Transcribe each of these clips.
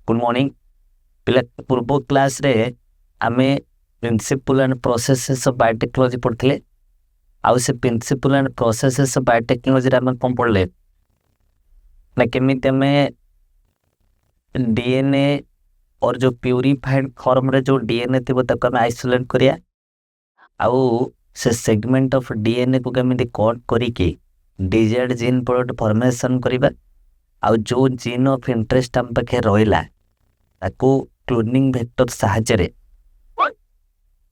Good morning पिला पूर्व class रे आमे principle and processes of biotechnology पढ़थिले आउ से principle and processes of biotechnology रे आमे कोन पढ़ले ना केमिति हमें डीएनए और जो प्यूरिफाइड फॉर्म रे जो डीएनए थिबो तक हमें आइसोलेट करिया आउ से सेगमेंट ऑफ डीएनए को केमिति कोड करी की डिजायर्ड जीन प्रोडक्ट फॉर्मेशन करिबा आउ जो जीन ऑफ इंटरेस्ट हम पाखे रहिला ताको क्लोनिंग वेक्टर साहाय्य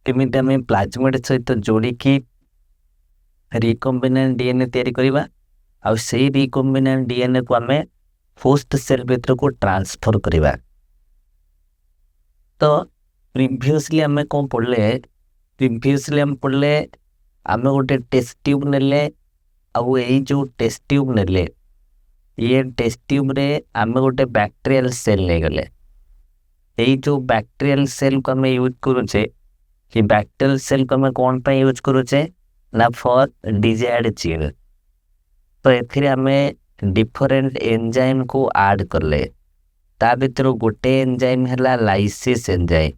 केमिति हमें प्लाज्मिड सहित जोड़ी की रिकॉम्बिनेंट डीएनए तैयारी करिबा आउ सेही रिकॉम्बिनेंट डीएनए को हमें होस्ट सेल भीतर को ट्रांसफर करिबा। तो प्रीवियसली हमें कौन पढ़ले आमे गोटे टेस्ट ट्यूब नेले आउ एई जो टेस्ट ट्यूब नेले ये टेस्ट ट्यूब रे आमे गोटे बैक्टीरियल सेल ले गले एई जो बैक्टीरियल सेल को हमें यूज करूचे कि बैक्टीरियल सेल को हमें कौन पे यूज करूचे ना फॉर डिजायर्ड जीन। तो एथिरे हमें डिफरेंट एंजाइम को ऐड करले ता भीतर गोटे एंजाइम हैला लाइसिस एंजाइम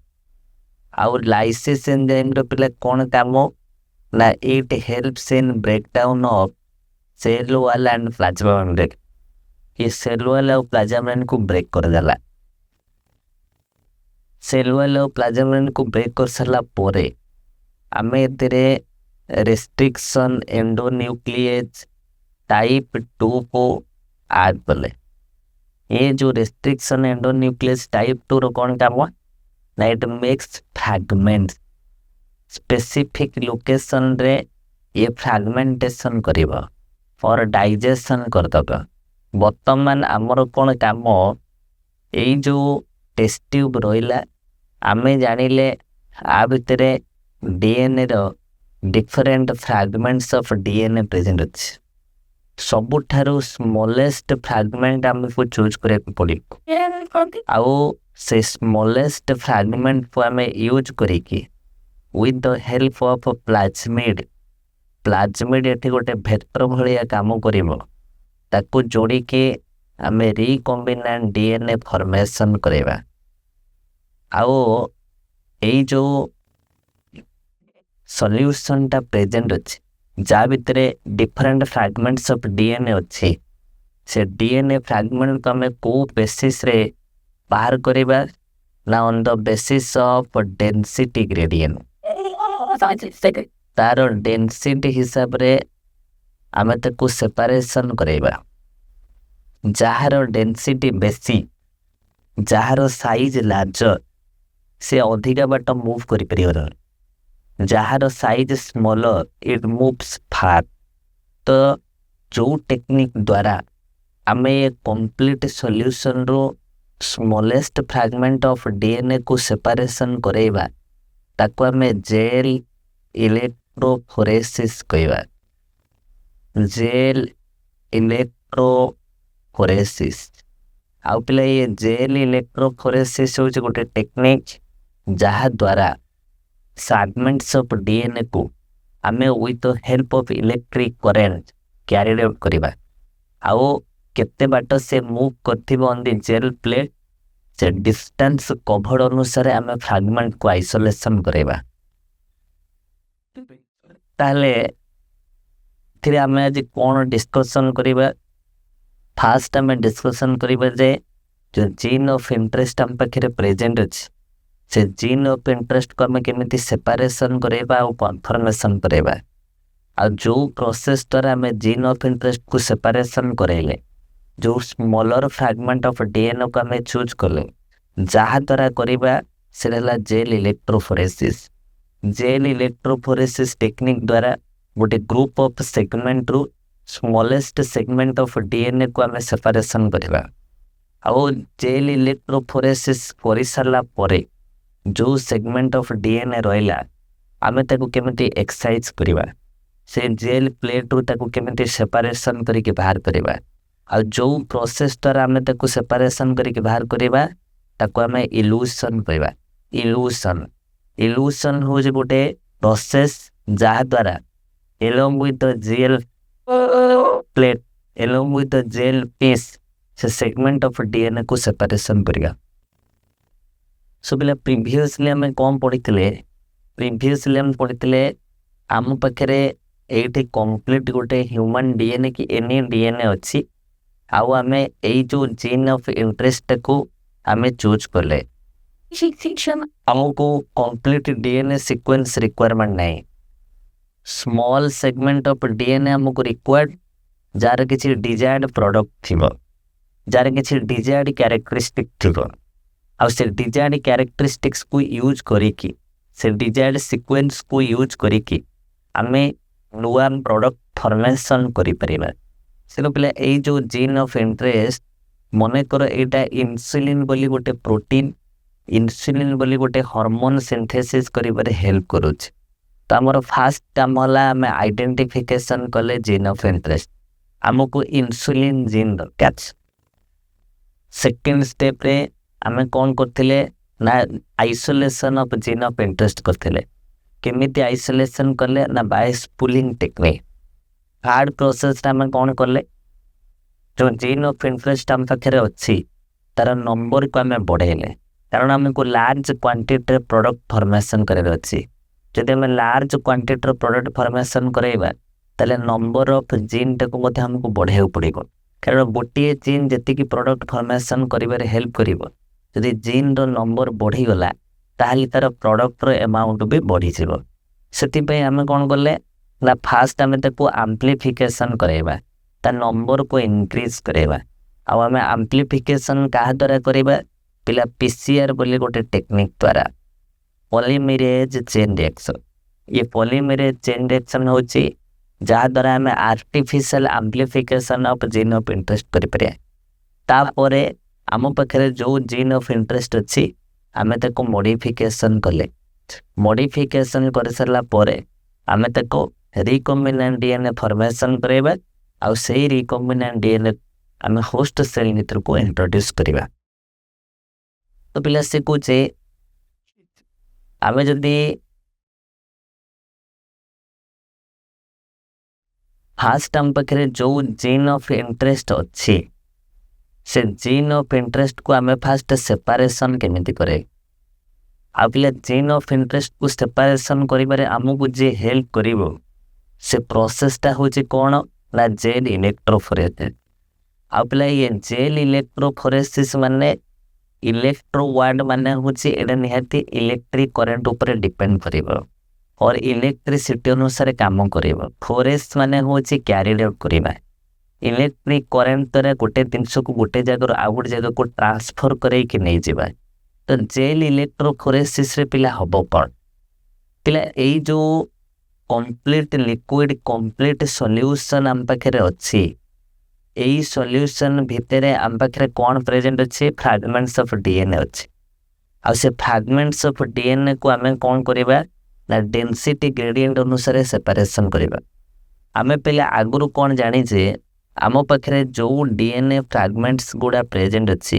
आउ लाइसिस एंजाइम रो पिला कोन काम ना it helps in breakdown of cell wall and plasma membrane ये सेल वॉल और प्लाज्मा मेम्ब्रेन को ब्रेक कर देला। सेल वॉल और प्लाज्मा मेम्ब्रेन को ब्रेक कर सरला पोरे आमे एतिरे रेस्ट्रिक्शन एंडोन्यूक्लिएज टाइप 2 को ऐड करले। ये जो रेस्ट्रिक्शन एंडोन्यूक्लिएज टाइप 2 रो कोन काम ना it makes fragments specific location रे ये फ्रैगमेंटेशन करिवो फॉर डाइजेशन करदबा। वर्तमान आमर कोन काम एई जो टेस्ट ट्यूब रहिला आमे जानिले आ भितरे डीएनए रो different fragments of DNA present अछि सबुठारो स्मॉलेस्ट फ्रैगमेंट हमको चूज करे पड़ी आउ से स्मॉलेस्ट फ्रैगमेंट को हमें यूज करी की with the help of plasmid एठी गोटे भेक्टर भलिया काम करिवो ताको जोड़ी के हमें रिकॉम्बिनेंट डीएनए फॉर्मेशन करेबा आउ एई जो सॉल्यूशन टा प्रेजेंट अछि जा भितरे डिफरेंट फ्रैगमेंट्स ऑफ डीएनए अछि से डीएनए फ्रैगमेंट को हमें को बेसिस रे बाहर करेबा ना on the basis of density gradient तार डेंसिटी हिसाब रे आमे ताको सेपरेशन करेबा जहार डेंसिटी बेसी जहार साइज लार्जर से अधिका बाट मूव करि परियो जहार size smaller it moves far. तो जो टेक्निक द्वारा आमे ये कंप्लीट सॉल्यूशन रो स्मॉलेस्ट फ्रैगमेंट ऑफ डीएनए को सेपरेशन करेबा ताको हमें जेल इलेक्ट्रोफोरेसिस कहबा। जेल इलेक्ट्रोफोरेसिस आउ पिला ये जेल इलेक्ट्रोफोरेसिस होचे गोटे टेक्निक जहा द्वारा फ्रैगमेंट्स ऑफ डीएनए को हमें with the help of electric current carried out करबा आउ केते बाट से मूव करथिबो ऑन द जेल प्लेट से डिस्टेंस कवर्ड अनुसार हमें फ्रैगमेंट को आइसोलेशन करेबा। ताले फिर हमें आज कौन डिस्कशन करिबा फास्ट हमें डिस्कशन करिबा जे जो जीन ऑफ इंटरेस्ट हम पाखे प्रेजेंट अछि से जीन ऑफ इंटरेस्ट को हमें केमिति सेपरेशन करेबा और कन्फर्मेशन करेबा आ जो प्रोसेस द्वारा हमें जीन ऑफ इंटरेस्ट को सेपरेशन करेले जो स्मॉलर फ्रैगमेंट ऑफ डीएनए को हमें चूज करले जहा द्वारा करिबा सेला gel electrophoresis. Gel electrophoresis technique द्वारा गोटे ग्रुप ऑफ सेगमेंट रु स्मॉलेस्ट सेगमेंट ऑफ डीएनए को हमें सेपरेशन करबा आउ जेल इलेक्ट्रोफोरेसिस करि सरला परे जो सेगमेंट ऑफ डीएनए रहिला आमे ताको केमिति एक्सरसाइज करिबा से जेल प्लेट रु ताको केमिति सेपरेशन करिके बाहर करिबा आ जो प्रोसेस द्वारा आमे ताको सेपरेशन करिके बाहर करिबा ताको हमें इल्यूशन कहबा। इल्यूशन हो जे गोटे प्रोसेस जहा द्वारा along with the gel plate along with the gel piece से सेगमेंट ऑफ डीएनए को सेपरेशन करेगा। सो पिला प्रीवियसली आम कौन पढ़ी प्रीवियसली आम पढ़ी आम पाखे ये कंप्लीट गोटे ह्यूमन डीएनए कि एनी डीएनए अच्छी आउ आम यही जो जीन ऑफ इंटरेस्ट को आम चूज कले आमको कंप्लीट डीएनए सीक्वेंस रिक्वायरमेंट नहीं स्मॉल सेगमेंट ऑफ डीएनए आमको रिक्वायर्ड जार किसी डिजायर्ड प्रोडक्ट थी जार किसी डिजायर्ड कैरेक्टरिस्टिक थी आउ से डिजायर्ड कैरेक्टरिस्टिक्स को यूज करिकी से डिजायर्ड सीक्वेंस को यूज करिकी आमे नुआ प्रोडक्ट फॉर्मेशन करि परिबा से पिला ए जो जीन ऑफ इंटरेस्ट मने कर एटा इंसुलिन बोली गोटे प्रोटीन इंसुलिन बोली गोटे हार्मोन सिंथेसिस करिबारे हेल्प करूछ तो आमर फास्ट काम होला आमे आइडेंटिफिकेशन कले जीन ऑफ इंटरेस्ट आमको इंसुलिन जीन दरकार सेकेंड स्टेप रे आमे कौन करथिले ना isolation of gene of interest करथिले केमिति आइसोलेशन कले ना by spooling technique hard process आमे कौन करले जो जीन ऑफ इंटरेस्ट आम पाखे अच्छी तार नंबर को आम बढ़ेले कारण आमको लार्ज क्वांटिटी प्रोडक्ट फॉर्मेशन करार अच्छी जदि आम लार्ज क्वांटिटी प्रोडक्ट फॉर्मेशन कराइबा ताले नंबर ऑफ जीन टाको आमको बढ़ाई पड़ो कारण गोटे जीन जी प्रोडक्ट फॉर्मेशन करिबारे हेल्प करिवो यदि जीन रो नंबर बढ़ीगला ताहले तार प्रोडक्ट रो अमाउंट भी बढ़ी जीवो सेति आम कौन कले ना फास्ट आम ताको एम्प्लीफिकेशन कराइबा ता नंबर को इनक्रीज कराइबा आम एम्प्लीफिकेशन क्या द्वारा कराइबा पिला पीसीआर बोली गोटे टेक्निक द्वारा पॉलीमरेज चेन रिएक्शन ये पॉलीमरेज चेन रिएक्शन होची जहाँ द्वारा आम artificial amplification of gene of interest करें तापर आम पाखे जो जीन ऑफ इंटरेस्ट अच्छी आम ताको मॉडिफिकेशन कले मॉडिफिकेशन कर सारा पर आम ताको रिकॉम्बिनेंट डीएनए फॉर्मेशन कराइबा आउ से रिकॉम्बिनेंट डीएनए आम होस्ट सेल भीतर को इंट्रोड्यूस करिबा तो पिला से कहे आम जदि फास्ट आम पाखे जो जीन ऑफ इंटरेस्ट अच्छी से जीन ऑफ इंटरेस्ट को आम फास्ट सेपारेशन केमिति करे आ पिला जीन ऑफ इंटरेस्ट को सेपारेशन करिबारे आमको जे हेल्प करिवो से प्रोसेसटा होची कौन ना जेल इलेक्ट्रोफोरेसिस आ पिला ये जेल इलेक्ट्रोफोरेसिस माने इलेक्ट्रो वार्ड माने होची एडा निहाती इलेक्ट्रिक करंट ऊपर डिपेंड करिवो और इलेक्ट्रिसिटी अनुसार काम करिवो फोरेस माने होची कैरिड आउट करिबा इलेक्ट्रिक करंट द्वारा गोटे जिनस को गोटे जगह आउ गोटे जगह को ट्रांसफर करके नहीं जावा तो जेल इलेक्ट्रोफोरेसिस रे पिला हबो कौन पिला एई जो कंप्लीट लिक्विड कंप्लीट सॉल्यूशन आम पाखे अच्छी यही सॉल्यूशन भितर आम पाखे कौन प्रेजेंट अच्छे फ्रैगमेंट्स ऑफ डीएनए अच्छे आ से फ्रैगमेंट्स ऑफ डीएनए को आम कौन करवा ना डेंसिटी ग्रेडियंट अनुसार सेपरेशन करवा आम पहले आगुरी कौन जानीचे आम पाखे जो डीएनए फ्रैगमेंट्स गुड़ा प्रेजेंट अच्छी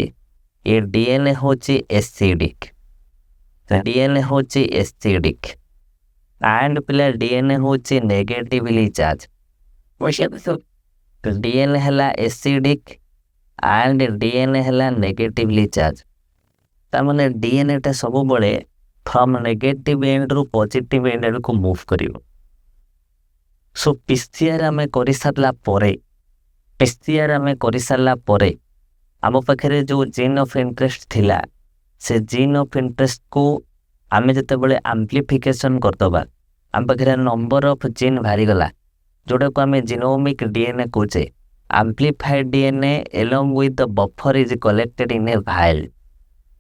ये डीएनए होची एसिडिक डीएनए होची एसिडिक एंड पिला डीएनए होची नेगेटिवली चार्ज डीएनए हला एसिडिक एंड डीएनए हला नेगेटिवली चार्ज तामाने डीएनए टा सब बड़े फ्रॉम नेगेटिव एंड रु पॉजिटिव एंड को मूव करिवो सो पीसीआर आमे करि सारला परे पीसीआर आमे करि सारला परे आम पाखे जो जीन ऑफ इंटरेस्ट थिला से जीन ऑफ इंटरेस्ट को आमे जते बड़े एम्प्लीफिकेशन करदबा आम पाखे नंबर ऑफ जीन भारी गला जोटा को आमे जीनोमिक डीएनए कहचे amplified DNA along with the buffer is collected in a vial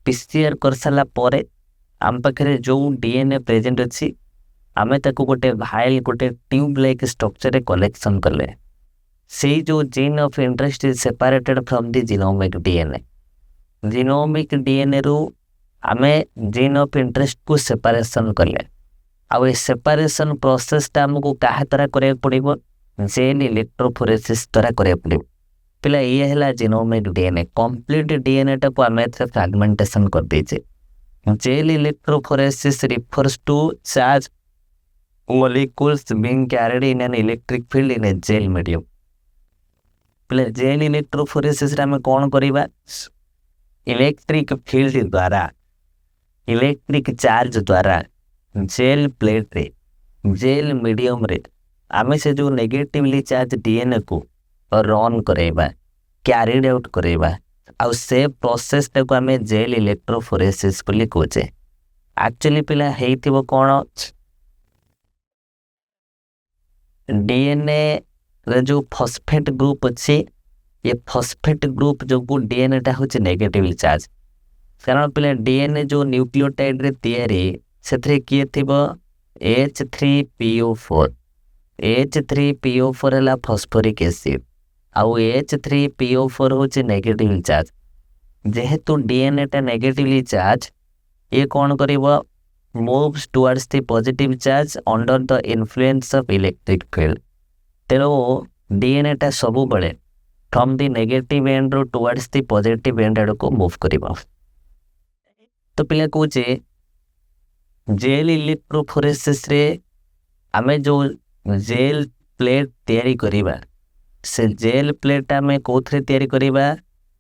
PCR कर सारा पर आम पाखे जो डीएनए प्रेजेंट अच्छी आमे ताको गोटे वाइल गोटे ट्यूब लाइक स्ट्रक्चर कलेक्शन कले से जो gene of interest is separated from the genomic DNA रु आमे जीन ऑफ इंटरेस्ट को सेपरेशन कले आउ सेपरेशन प्रोसेसटा आमको क्या द्वारा करा पड़ो जेल इलेक्ट्रोफोरेसिस द्वारा करा पड़ो पिला ये है जीनोमिक डीएनए कंप्लीट डीएनए टा को आम फ्रैगमेंटेशन कर देचे gel electrophoresis refers to charge molecules being carried in an electric field in a gel medium पिला जेल इलेक्ट्रोफोरेसिस रे आम कौन करवा इलेक्ट्रिक फील्ड द्वारा इलेक्ट्रिक चार्ज द्वारा जेल प्लेट रे जेल मीडियम रे आमे से जो नेगेटिवली चार्ज डीएनए को रन करेबा क्यारिड आउट करेबा आउ से प्रोसेस को आमे जेल इलेक्ट्रोफोरेसिस बोली कहचे। एक्चुअली पिला हेइथिबो कोन डीएनए रे जो फॉस्फेट ग्रुप अच्छे ये फॉस्फेट ग्रुप जो डीएनए टा होचे नेगेटिवली चार्ज कारण पिला डीएनए जो न्यूक्लियोटाइड रे तयारी सेथरे किए थिबो H3PO4 H3PO4 हला फॉस्फोरिक एसिड आउ H3PO4 होचे नेगेटिवली चार्ज जेहेतु डीएनए टा नेगेटिवली चार्ज ये कौन करिवो moves towards the positive charge under the influence of electric field तेरो डीएनए टा सबु बळे फ्रॉम द नेगेटिव एंड रो टुवर्ड्स द पॉजिटिव एंड आड़ को मूव करिवो। तो पिला कहूचे जेल इलेक्ट्रोफोरेसिस रे आमे जो जेल प्लेट तयारी करिबा से जेल प्लेट आमे कोथरे तयारी करिबा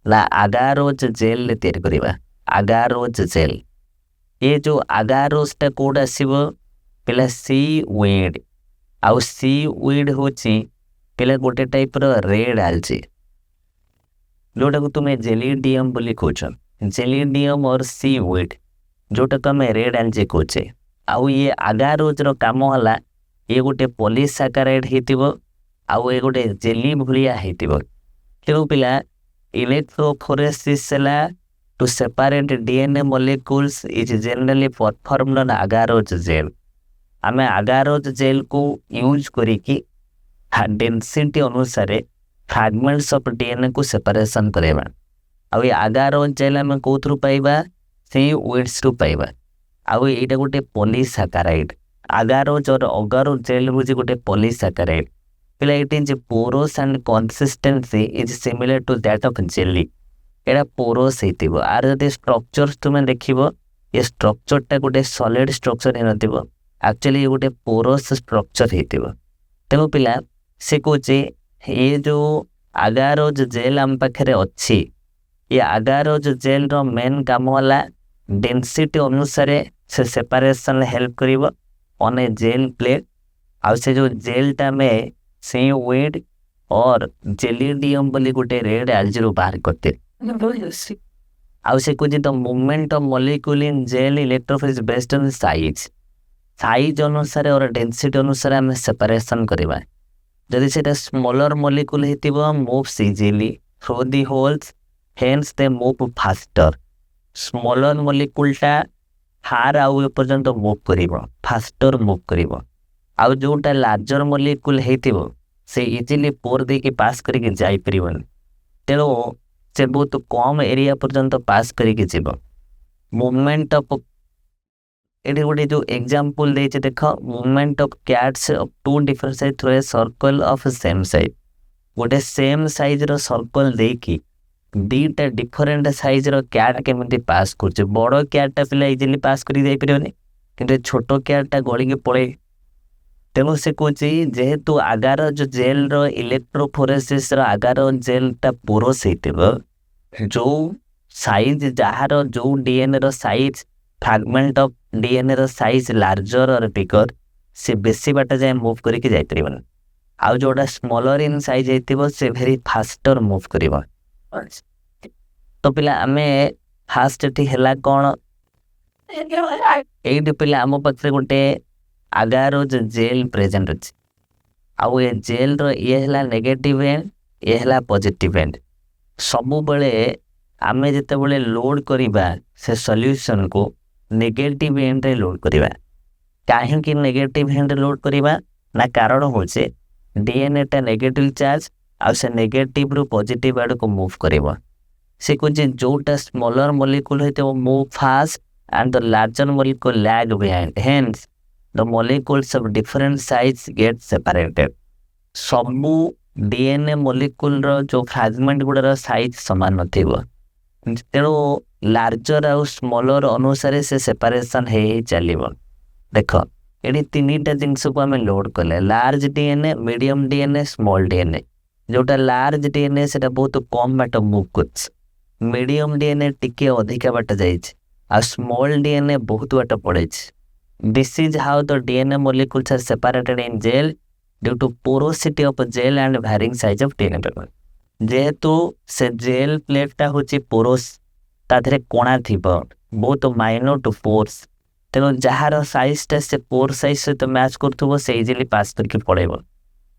ला अगारोज जेल ले तयारी करिबा अगारोज जेल ये जो अगारोज टा कोड आसीबो पिला सी वीड आउ सी वीड होची पिला गोटे टाइप रो रेड आलची जोटा को तुमे जेलिडियम बोली कहछो जेलिडियम और सी वीड जोटा को हमें रेड आलची कहछे आउ ये अगारोज रो काम हला ये गोटे पॉलीसैकेराइड हेतिबो आउ ये गोटे जेली भलिया हेतिबो तेरो पिला इलेक्ट्रोफोरेसिस हला to separate DNA molecules is generally performed on agarose gel आमे agarose gel को यूज करी कि डेंसिटी अनुसार फ्रैगमेंट्स ऑफ डीएनए को सेपरेशन करेबा आ ये agarose gel आमे कोथरु पाइबा से वीड्स रु पाइबा आ एटा गोटे पॉलीसैकेराइड agarose और agarose gel होजी गोटे पॉलीसैकेराइड पिला it is porous and consistency is similar to that of jelly एड़ा पोरस हेतिबो आर जदि स्ट्रक्चर्स तुमे देखिबो ये स्ट्रक्चर टा गोटे सॉलिड स्ट्रक्चर हेनतिबो एक्चुअली ये गोटे पोरस स्ट्रक्चर हेतिबो तेनो पिला से कोचे ये जो अगारोज जेल हम पाखरे अच्छी ये अगारोज जेल रो मेन काम वाला डेंसिटी अनुसार से सेपरेशन हेल्प करिवो ऑन ए जेल प्लेट आ से जो जेल टा में से वेट और जेलिडियम बोली गोटे रेड एल्जिरो बाहर करते आउ से कुछ तो movement of molecule in gel electrophoresis based on size अनुसार और डेंसिटी अनुसार हम सेपरेशन करबा जदि सेटा स्मॉलर मॉलिक्यूल हेतिबो moves easily through the holes hence they move faster smaller molecule टा हार आउ पर्यंत मूव करिवो फास्टर मूव करिवो आउ जोटा लार्जर मॉलिक्यूल हेतिबो से इजीली पोर दे के पास करके जाई परिवन तेरो से बहुत कम एरिया पर्यंत पास करके जीव मूवमेंट ऑफ एटी गोटे जो एग्जांपल देचे देख movement of cats of two different size through a circle of same size गोटे सेम साइज रो सर्कल देकी दीटा डिफरेंट साइज रो कैट केमिति पास करछ बड़ कैट पिला इजीली पास करी जाई परियोनी किंतु छोट कैट गली के पळे तेणु से कौच जेहेतु अगारोज जेल रो इलेक्ट्रोफोरेसिस रो अगारोज जेल टा पोरस हेतिबो जो साइज जहार जो डीएनए रो साइज फ्रैगमेंट ऑफ डीएनए रो साइज लार्जर और बिगर से बेसी बाट जाए मूव करके जाई परिबन आउ जोडा स्मॉलर इन साइज हेतिबो से वेरी फास्टर मूव करिवो। तो पिला आमे फास्ट टी हला कोन एडी पिला आम पक्षे गोटे अगारोज जेल प्रेजेंट अछि आउ ये जेल रो ये हला नेगेटिव एंड ये हला पॉजिटिव एंड सबु बेले आमे जते बेले लोड करिबा से सॉल्यूशन को नेगेटिव एंड रे लोड करिबा काहे कि नेगेटिव एंड रे लोड करिबा ना कारण होचे डीएनए टा नेगेटिव चार्ज आ से नेगेटिव रो पॉजिटिव आड़ को मूव करिबा से कुछ जोटा स्मॉलर मॉलिक्यूल होते वो move fast and the larger molecule lag behind hence the molecules of different size get separated सबु डीएनए मॉलिक्यूल रो जो फ्रैगमेंट गुडा साइज समान नथिबो तेणु लार्जर आउ स्मॉलर अनुसार से सेपरेशन हे चलिबो देख एडी तीनटा जिंस को हमें लोड कले large DNA medium DNA small DNA जोटा लार्ज डीएनए सेटा बहुत कम बाट मूव करछ मीडियम डीएनए टिके अधिका बाट जाइछ आ स्मॉल डीएनए बहुत बाट पड़े। This is how the DNA molecules are separated in gel due to porosity of gel and varying size of DNA paper. जेहेतु से जेल प्लेटटा होची पोरोस ताधरे कोणा थिबो बहुत माइनर टू पोर्स तेणु जार साइजटा से पोर साइज सहित मैच करथबो से इजिली पास करके पड़ेबो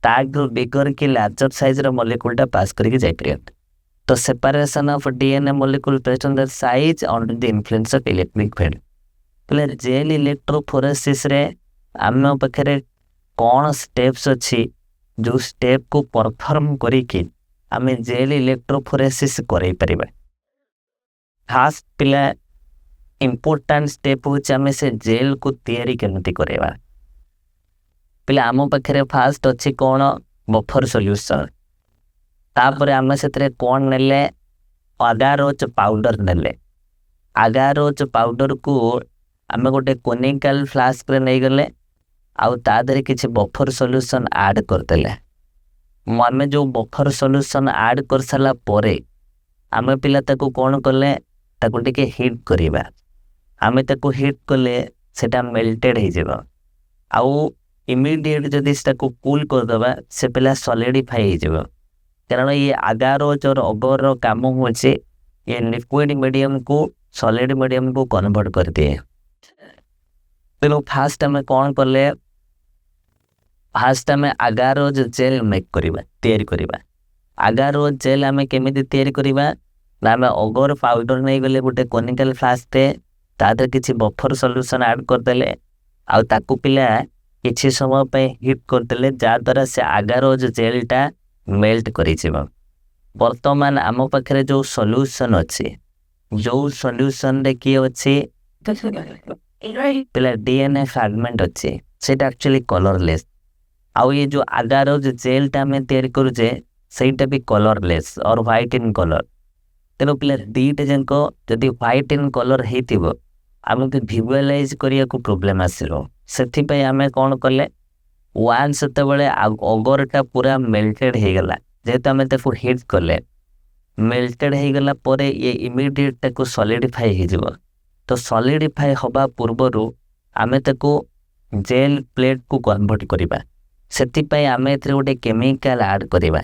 तागु बिगर कि लार्जर साइज रो मॉलिक्यूलटा पास करके जाय परियन। तो separation of DNA molecule based on the size under the influence of electric field. पहले जेल इलेक्ट्रोफोरेसिस रे आम पाखे कौन स्टेप्स अच्छी जो स्टेप को परफॉर्म करिकी आम जेल इलेक्ट्रोफोरेसिस करई परिबा। खास पिला इम्पोर्टेंट स्टेप होचे आम से जेल को तैयारी केमती करेबा। पिला आम पाखे फास्ट अच्छी कौन बफर सॉल्यूशन तापर आम से कौन नेले अगारोच पाउडर नेले। अगारोच पाउडर को आम गोटे कोनिकल फ्लास्क रे नहीं गले आउ तादरे किछि बफर सॉल्यूशन ऐड करदेले। आम जो बफर सॉल्यूशन ऐड कर सारा परे आम पिला ताको कौन कले ताको टिके हिट करिबा। आम ताको हिट कले सेटा मेल्टेड हो जाबो आउ इमीडिएट जदि ताको कूल कर दबा से पिला सॉलिडिफाई हो जाबो। कारण ये अगारोच और अगर रो काम होचे ये लिक्विड मीडियम को सॉलिड मीडियम को कन्वर्ट कर दिए। तेणु फास्ट आम कौन कले फास्ट आम अगारोज जेल मेक करवा तैयारी करवा। अगारोज जेल आम केमिति तैयारी करवा ना आम अगर पाउडर नहीं गले गोटे कोनिकल फ्लास्क तादर किछि बफर सॉल्यूशन ऐड करदेले आउ ताकू पिला किछि समय पे हिट करदेले जा द्वारा से अगारोज जेलटा मेल्ट करिजिबो। वर्तमान आम पाखरे जो सॉल्यूशन अच्छी जो सॉल्यूशन रे की अच्छी पिला डीएनए फ्रैगमेंट अच्छी सेटा एक्चुअली कलरलेस आउ ये जो अगारोज जेलटा आम तैयारी करुचे सेटा भी कलरलेस और व्हाइट इन कलर। तेणु पिला दीटा जाक जदि व्हाइट इन कलर होइतिबो आमको विजुअलाइज करिया को प्रॉब्लम आसिरो। सेथिपई आमे कौन कले वांस सेतेबेले अगरटा पूरा मेल्टेड हो गला जेहेतु आम ताको हिट कले मेल्टेड हो गला परे ये इमीडिएट ताको सॉलिडिफाई हो जिवो। तो सॉलिडिफाई हवा पूर्वरु आमे ताको जेल प्लेट को कन्वर्ट करिबा। सेथिपई आमे एथरे गोटे केमिकल ऐड करिबा।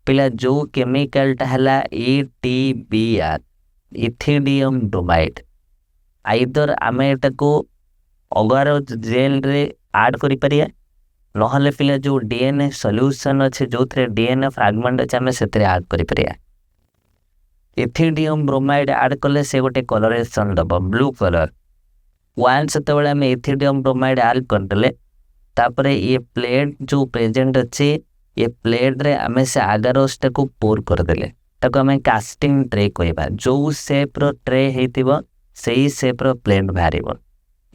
पिला जो केमिकलटा हला ETBR इथिडियम ब्रोमाइड आइदर आमे एटाको अगारोज जेल रे ऐड करि परिया नहले पिला जो डीएनए सॉल्यूशन अच्छे जो थे डीएनए फ्रैगमेंट अच्छे आम से ऐड करिया। इथिडियम ब्रोमाइड ऐड कले से गोटे कलरेशन दब ब्लू कलर। वन से आम इथिडियम ब्रोमाइड ऐड करदे तापर ये प्लेट जो प्रेजेंट अच्छे ये प्लेट रे आम से अगारोजटा को पोर करदे ताको आम कास्टिंग ट्रे कहवा। जो सेप रो ट्रे होइतिबो सेही सेप रो प्लेट बाहरिबो।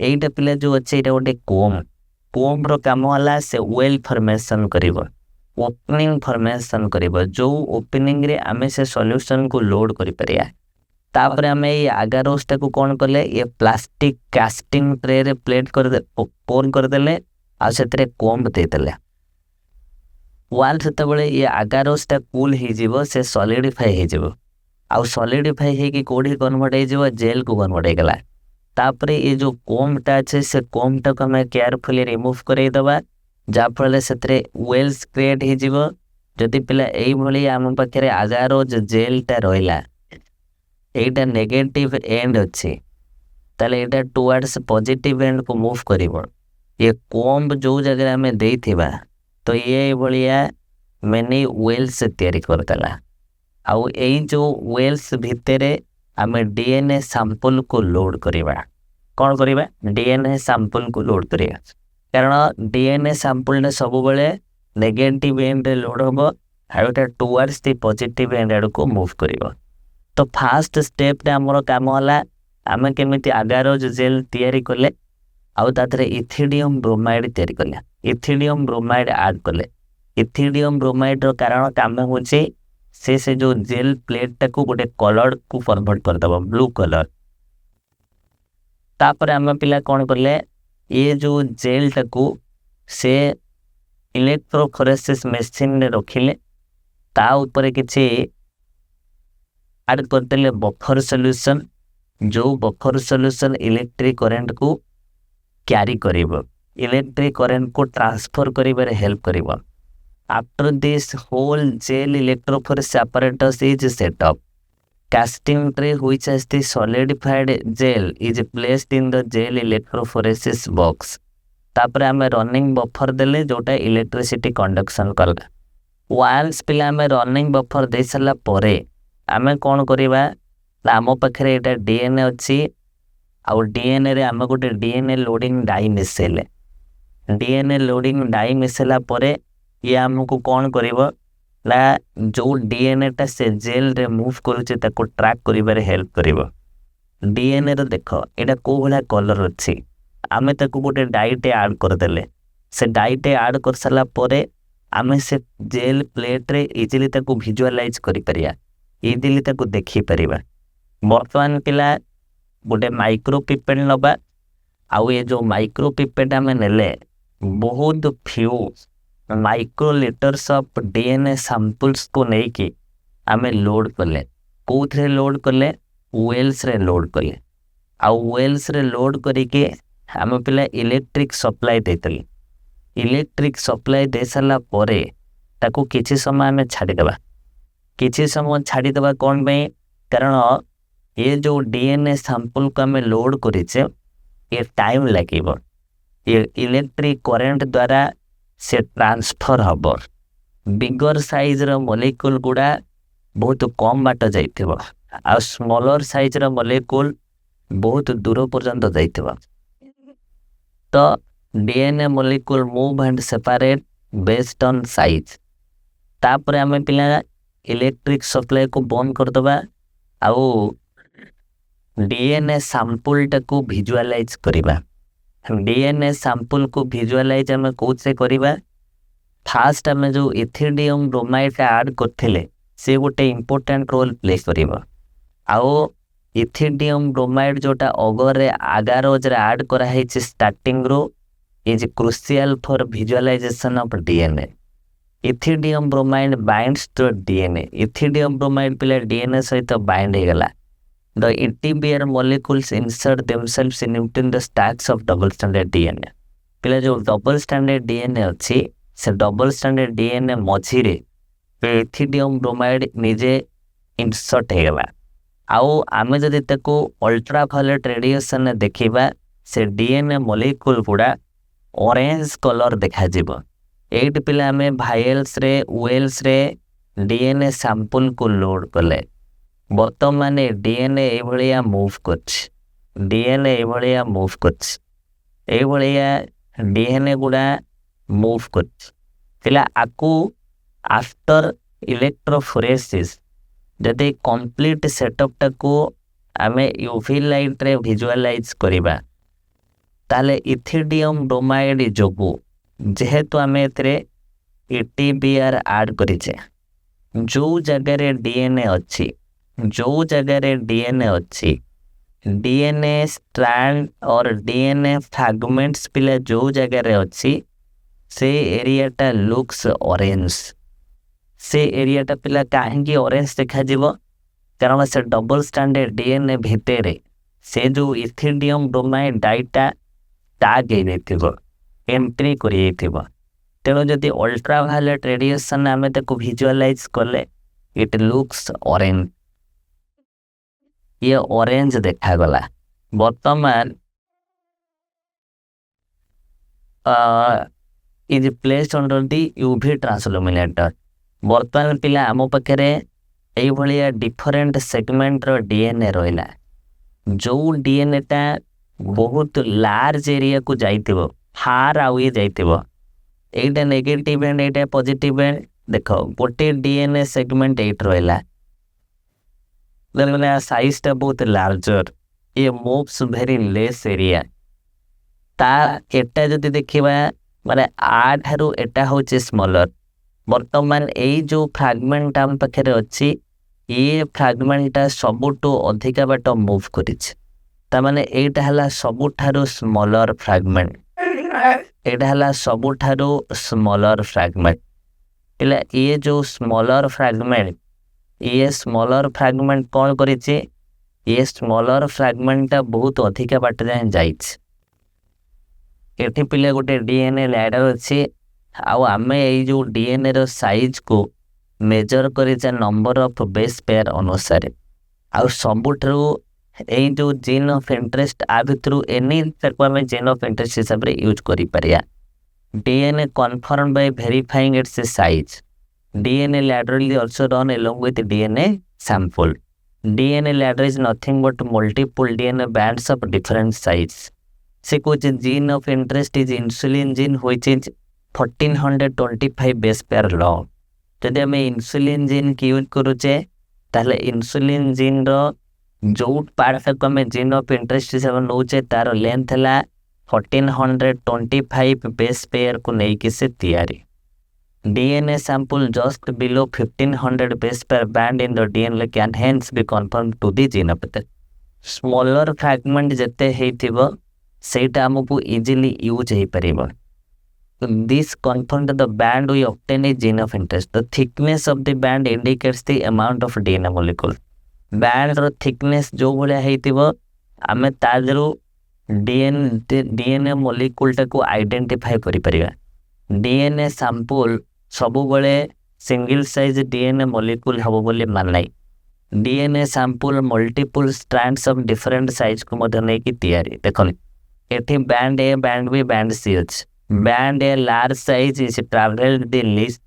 एइटा पिला जो अच्छे एटा गोटे कोम रो काम होला से वेल फॉर्मेशन करिवो ओपनिंग फॉर्मेशन करिवो। जो ओपनिंग रे आमे से सॉल्यूशन को लोड करि परिया। तापर आमे ये अगारोजटा को कोन करले ये प्लास्टिक कास्टिंग ट्रे रे प्लेट कर दे पोर कर देले आ सेतरे कोम दे देले। वाल सेतेबेले ये अगारोजटा कूल हो जिवो से सॉलिडिफाई हो जिवो आ सॉलिडिफाई हे कि कोडी कन्वर्ट हो जिवो जेल को कन्वर्ट हो गला। तापर ये जो कोमटा अच्छे से कोमटा को आम केयरफुली रिमूव कर दबा जाफल से वेल्स क्रिएट हो जदि पिला यही आम पाखे अगारोज जेलटा रहा यहीटा नेगेटिव एंड अच्छी ताले एटा टुवर्ड्स पॉजिटिव एंड को मूव कर ये कोम्ब जो जगह आम देइथिबा तो ये भलिया मेनी वेल्स तैयारी करदेला आउ यही जो वेल्स भितरे आम डीएनए सैंपल को लोड करिबा। कौन करिबा डीएनए सैंपल को लोड करिबा कारण डीएनए सैंपल ने सब बेले नेगेटिव एंड लोड होबो outta towards the positive end आड़ को मूव करिबो। तो फास्ट स्टेप रे हमर काम होला आम केमिति अगारोज जेल तैयारी कले आउ ताथरे इथिडियम ब्रोमाइड तैयारी कले इथिडियम ब्रोमाइड ऐड कले। इथिडियम ब्रोमाइड रो कारण काम होची से जो जेल प्लेट टाको गोटे कलर को कन्वर्ट कर दबो ब्लू कलर। तापर आम पिला कौन कले ये जो जेल टाको से इलेक्ट्रोफोरेसिस मशीन रे रखिले ता ऊपर किछि ऐड करदेले बफर सॉल्यूशन जो बफर सॉल्यूशन इलेक्ट्रिक करंट को क्यारी करिवो, इलेक्ट्रिक करंट को ट्रांसफर करिबारे हेल्प करिवो। After this whole gel electrophoresis apparatus is set up. Casting tray which has the solidified gel is placed in the gel electrophoresis box. तापर आमे running buffer देले जोटा electricity conduction करला। Waals पिला आमे रनिंग बफर दे साला परे आमे कोन करिबा, आमो पाखरे एटा डीएनए अछि आउ डीएनए रे आमे गोटे डीएनए लोडिंग डाई मिसेले। डीएनए लोडिंग डाई मिसेला परे ये आमको कौन करिवो ला जो डीएनए टा से जेल रे मूव करूचे ताको ट्रैक करिबारे हेल्प करिवो। डीएनए रे देखो एटा को भला कलर अछि, आमे ताको गोटे डाइटे ऐड कर देले, से डाइटे ऐड कर साला परे आमे से जेल प्लेट रे इजीली ताको विजुअलाइज करि परिया, इजीली ताको देखि परिबा। वर्तमान पिला गोटे माइक्रो पिपेट नबा, आउ ये जो माइक्रो पिपेट आमे नेले बहुत few micro litres of DNA samples को नहीं कि आमे लोड कले। कोथरे लोड कले, वेल्स रे लोड कले, आउ वेल्स रे लोड करिके आमे पिला इलेक्ट्रिक सप्लाई देतले। इलेक्ट्रिक सप्लाई दे साला परे ताको किछि समय आमे छाडी देबा, किछि समय छाडी देबा कोन बे, कारण ये जो डीएनए सैंपल को आमे लोड करिचे ये टाइम लागिबो, ये इलेक्ट्रिक करंट द्वारा से ट्रांसफर हब। बिगर साइज रो मॉलिक्यूल गुड़ा बहुत कम बाट जाइथिबो, आ स्मॉलर साइज रो मॉलिक्यूल बहुत दूर पर्यंत जाइथिबो। तो DNA molecule move and separate based on size. तापर आमे पिला इलेक्ट्रिक सप्लाई को बंद कर दबा, आउ डीएनए सैंपल टाको विजुअलाइज करिबा। डीएनए सैंपल को विजुअलाइज आमे कोसे करिबा, फास्ट आमे जो इथिडियम ब्रोमाइड ऐड करथिले से गोटे इंपोर्टेंट रोल प्ले करिबा। आउ इथिडियम ब्रोमाइड जोटा अगर रे आगारोज रे ऐड करा है स्टार्टिंग रो is crucial for visualisation of DNA. Ethidium bromide binds to DNA. Ethidium bromide पिले डीएनए सहित बाइंड हे गला। The ETBR molecules insert themselves in between the stacks of double stranded DNA. पिला जो डबल स्टैंडर्ड डीएनए अच्छी से double standard DNA मझिरे ethidium bromide निजे इंसर्ट हे गला। आउ आमे जदि ताको अल्ट्रावायलेट रेडिएशन देखिबा से डीएनए मॉलिक्यूल गुडा ऑरेंज कलर देखा जिवो। एट पिला आमे वायल्स रे वेल्स रे डीएनए सैंपल को लोड कले। बर्तमान डीएनए ए भलिया मूव करछ, डीएनए ए भलिया मूव करछ, ए भलिया डीएनए गुडा मूव करछ। पिला आकु आफ्टर इलेक्ट्रोफोरेसिस जदि कंप्लीट सेटअप टाको आमे यूवी लाइट रे विजुअलाइज करिबा, ताले इथिडियम ब्रोमाइड जोगु जेहेतु आमे एतरे ETBR ऐड करिचे, जो जगह रे डीएनए अछि, जो जगह रे डीएनए अच्छी डीएनए स्ट्रैंड और डीएनए फ्रैगमेंट्स पिला जो जगह रे अच्छी से एरिया टा लुक्स ऑरेंज। से एरिया टा पिला काहेंगी ऑरेंज देखा जीवो, कारण से डबल स्टैंडर्ड डीएनए भितरे से जो इथिडियम ब्रोमाइड डाइटा टैग हे देथिबो, एंट्री करि देथिबो। तेणु जदि अल्ट्रावायलेट रेडिएशन आमे ताको विजुअलाइज करले इट लुक्स ऑरेंज। ये ऑरेंज देखा गला। वर्तमान is placed under the UV transilluminator. वर्तमान पिला आम पाखे एई भलिया डिफरेंट सेगमेंट रो डीएनए रहिला, जो डीएनए टा बहुत लार्ज एरिया को जाइथिबो, फार आउए जाइथिबो। एटा negative and Etah positive and देखो गोटे डीएनए सेगमेंट एट रहिला, साइज टा बहुत लार्जर, ये मूव्स वेरी लेस एरिया। ता एटा जदि देखिबा माने आ ठारू एटा होचे स्मॉलर। वर्तमान एई जो फ्रैगमेंट आम पाखे अच्छी ये फ्रैगमेंट सबुठू अधिका बाट मूव करिछ, ता माने एटा हला सबुठारू स्मॉलर फ्रैगमेंट, एटा हला सबुठारू स्मॉलर फ्रैगमेंट। इला ये जो स्मॉलर फ्रैगमेंट, ये स्मॉलर फ्रैगमेंट कौन करिछि ये स्मॉलर फ्रैगमेंटा बहुत अधिका बाट जाए जाइछ एठी पिले गोटे डीएनए लैडर अच्छी आम जो डीएनए रो साइज को मेजर कर नंबर ऑफ बेस पेयर अनुसार आउ सबुठू यही जो जीन ऑफ इंटरेस्ट आ भितर एनी आम जीन ऑफ इंटरेस्ट हिसाब से यूज करिया DNA confirm by verifying it's size DNA laterally also run along with DNA sample. DNA ladder is nothing but multiple DNA bands of different size. से कुछ gene of interest is insulin gene which is 1425 base pair long. जदि आम insulin gene की use करुचे ताले insulin gene रो जो part को आम gene of interest हिसाब नौचे तार लेंथ है 1425 बेस पेयर को लेकिन से तैयारी DNA sample just below 1500 base pair band in the DNA can hence be confirmed to the genome. Smaller fragment जते हेतिबो सेटा हमकु easily use hey परिबो. This confirmed the band we obtain a gene of interest. The thickness of the band indicates the amount of DNA molecule. Band row thickness जो भले हेतिबो आमे ताजरो DNA molecule टाको identify करि परिबा. DNA sample सबु बड़े single size DNA molecule हबो बोली माननाई DNA sample multiple strands of different size को मध्य नै की तैयारी देखो एठी band A band B band C अछि band A large size is travelled the least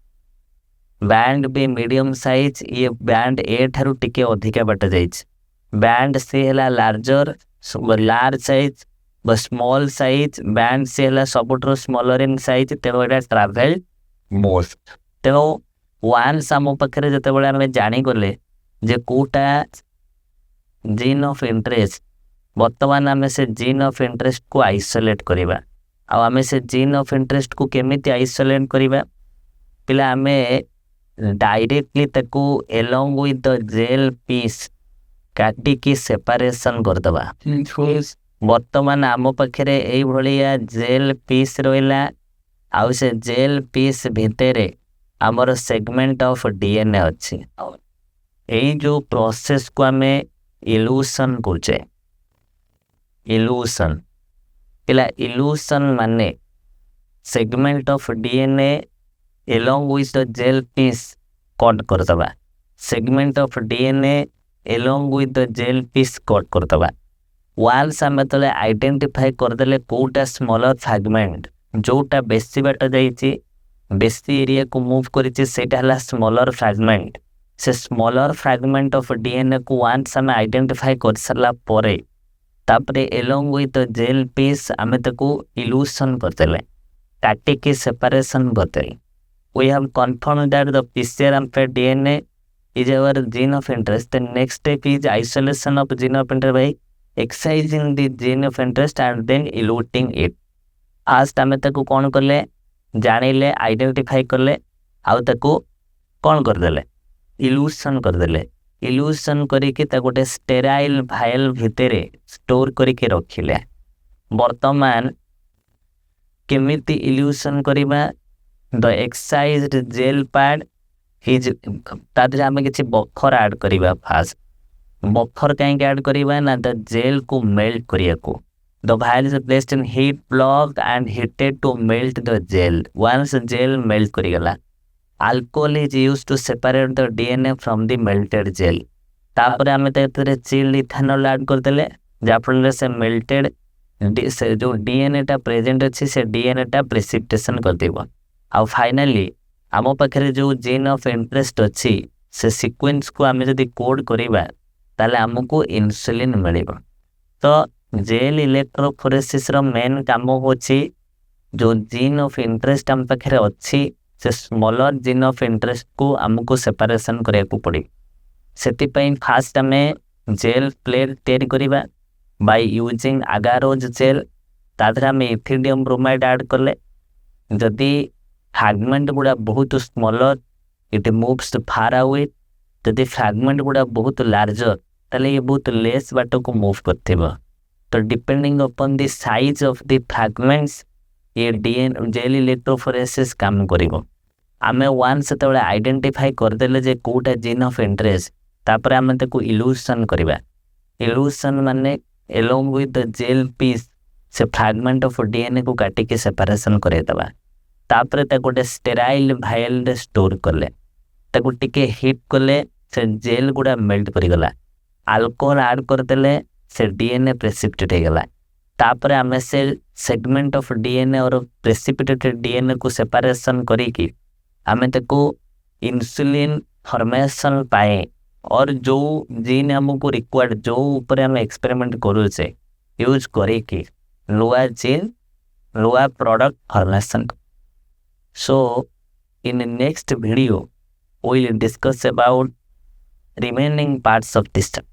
band B medium size ये बैंड ए थारु टिके अधिका बाट जाइछ बैंड सी हला लार्जर लार्ज साइज ब स्मॉल साइज बैंड सी हला सबुठो स्मॉलर इन साइज तेनो एटा ट्रैवल्ड मोस्ट तेणु वान्स आम पाखे जिते बड़े आम जानीगले जे कोटा जीन ऑफ इंटरेस्ट बर्तमान आम से जीन ऑफ इंटरेस्ट को आइसोलेट करवा आम से जीन ऑफ इंटरेस्ट को केमिति आइसोलेट करवा पिला आम डायरेक्टली ताको along with the gel piece काटिकी सेपरेशन करदबा बर्तमान आम पाखे यही भाया जेल पीस रहा आउ से जेल पीस भितरे आमर सेगमेंट ऑफ डीएनए अच्छी यही जो प्रोसेस को आम इल्यूशन कहे इल्यूशन पिला इल्यूशन माने segment of DNA along with the gel piece cut करदबा segment of DNA along with the gel piece cut करदबा वाल्स आम तले आइडेंटिफाई करदेले कोटा स्मॉलर फ्रैगमेंट जोटा बेसी बाट जाइए बेसी एरिया को मूव करिछि सेटा हला स्मॉलर फ्रैगमेंट से स्मॉलर फ्रैगमेंट ऑफ डीएनए को वांस आम आइडेंटिफाई कर सरला परे तापरे along with the gel piece आम ताको इल्यूशन करदेले काटिकी सेपरेशन करदेले we have confirmed that the PCR DNA is our gene of interest. The next step is isolation of gene of interest by excising the gene of interest and then eluting it. Fast आम ताको कौन कले जानिले identify कले आउ ताको कौन करदेले evolution करदेले evolution करिके ता गोटे स्टेराइल भाइल भितरे स्टोर करिके रखिले वर्तमान केमिति इल्यूशन करिबा द एक्साइज्ड जेल पैड हिज तादरे आमे किछि बफर ऐड करिबा फास्ट बफर काई ऐड करिबा ना द जेल को मेल्ट करिया को The vial is placed in heat block and heated to melt the gel. Once the gel melt करिगला, alcohol is used to separate the DNA from the melted gel. तापर आमे तेरे chilled ethanol add कर देले, जाफल से melted से जो DNA टा present अच्छी से DNA टा प्रेसिपिटेशन कर देबो. और फाइनली आमो पाखरे जो जीन ऑफ इंटरेस्ट अच्छी से सीक्वेंस को आमे जदि कोड करिबा ताले हमको इंसुलिन मिलिबो. तो जेल इलेक्ट्रोफोरेसिस रो मेन काम होची जो जीन ऑफ इंटरेस्ट हम पाखे अच्छी से स्मॉलर जीन ऑफ इंटरेस्ट को हमको सेपरेशन करिया को पड़ी सेति पई फास्ट हमें जेल प्लेट तैयारी करिबा बाय यूजिंग अगारोज जेल तादरा में इथिडियम ब्रोमाइड ऐड करले जदि फ्रैगमेंट गुड़ा बहुत smaller it moves far away जदि फ्रैगमेंट गुड़ा बहुत लार्जर ताले ये बहुत लेस बाट को मूव करथिबो. तो depending upon the size of the fragments ये डीएनए जेल इलेक्ट्रोफोरेसिस काम करिवो. आमे वांस तबले आइडेंटिफाई कर देले जे कोटा जीन ऑफ इंटरेस्ट तापर आमे ताको इल्यूशन करिबा इल्यूशन माने along with the gel piece से फ्रैगमेंट ऑफ डीएनए को काटिके सेपरेशन करेदबा तापर गोटे स्टेराइल भाइल रे स्टोर कले ताको टिके हिट कले से जेल गुड़ा मेल्ट करिगला अल्कोहल ऐड करदेले से डीएनए प्रेसिपिटेट हो गला तापर आम से सेगमेंट ऑफ डीएनए और प्रेसिपिटेटेड डीएनए को सेपरेशन करिकी आम ताको इंसुलिन फॉर्मेशन पाए और जो जीन हमको रिक्वायर्ड जो ऊपर हम एक्सपेरिमेंट करूचे यूज करिकी नुआ जीन नुआ product formation. So in the next video we will discuss about remaining parts of this chapter.